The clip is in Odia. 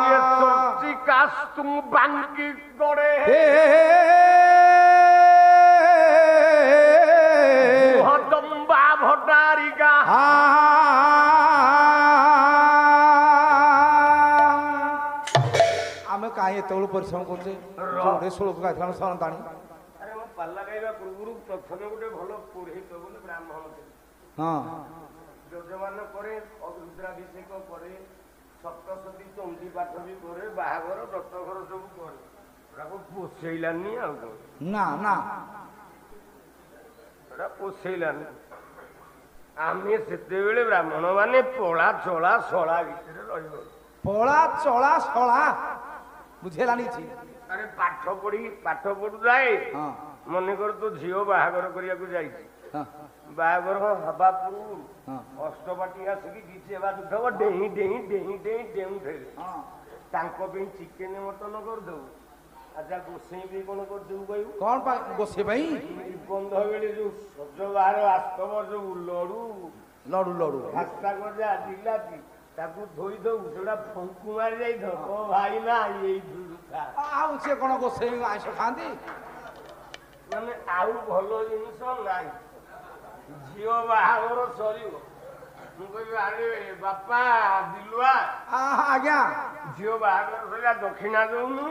ये चर्ची काश तुम बांकी गड़े दम्बा भटारी का आमे काहे तौल परिश्रम करछे जोडे सोलक गाथान सन ताणी अरे मो पल्ला गाइबा पूर्वरु प्रथमे गोटे भलो पुरोहित बोले ब्राह्मण हां যজমান করে অরুদ্রাভিষেক করে সপ্তশতী চণ্ডী পাঠ বি করে বাহাঘর ব্রতঘর সব করে ওটাকে পোষেইলানি ଆଉ না না ওটা পোষেইলানি ଆମେ ସେତେବେଳେ ବ୍ରାହ୍ମଣ ମାନେ ପଳା ଚଳା ଶଳା ଭିତରେ ରହିବ ପଳା ଚଳା ଶଳା ବୁଝେଲାନି ଛି ଆରେ ପାଠ ପଢୁ ଯାଏ ହଁ ମନେ କର ତୋ ଝିଅ ବାହାଘର କରିବାକୁ ଯାଇଛି ହଁ ବାହାଘର ହବା ପୂର୍ବରୁ ହଁ ଅଷ୍ଟପାଟି ଆସିକି ଗୀତ ହେବା ଦୁଃଖ ଡେଇଁ ଡେଇଁ ଡେଇଁ ଡେଇଁ ଡେଉଁଥିବେ ହଁ ତାଙ୍କ ପାଇଁ ଚିକେନ ମଟନ କରିଦବୁ ଆଚ୍ଛା ଗୋସେଇ ବି କଣ କରିଦେବୁ କହିବୁ କଣ ପାଇଁ ଗୋସେ ପାଇଁ ନିର୍ବନ୍ଧ ବେଳେ ଯୋଉ ସଜ ବାହାର ଆସ୍ତବ ଯୋଉ ଲଡୁ ଲଡୁ ଲଡୁ ଖାସ୍ତା ଗଜା ଜିଲାପି ତାକୁ ଧୋଇ ଦବୁ ସେଟା ଫଙ୍କୁ ମାରି ଯାଇଥିବ ଓ ଭାଇ ନା ଏଇ ଦୁରୁଖା ଆଉ ସେ କଣ ଗୋସେ ଆଇଁଷ ଖାଆନ୍ତି ମାନେ ଆଉ ଭଲ ଜିନିଷ ନାହିଁ ଝିଅ ବାହାଘର ସରିବ ମୁଁ କହିବି ଆରେ ବାପା ଦିଲୁଆ ଆଜ୍ଞା ଝିଅ ବାହାଘର ସରିଲା ଦକ୍ଷିଣା ଦଉନୁ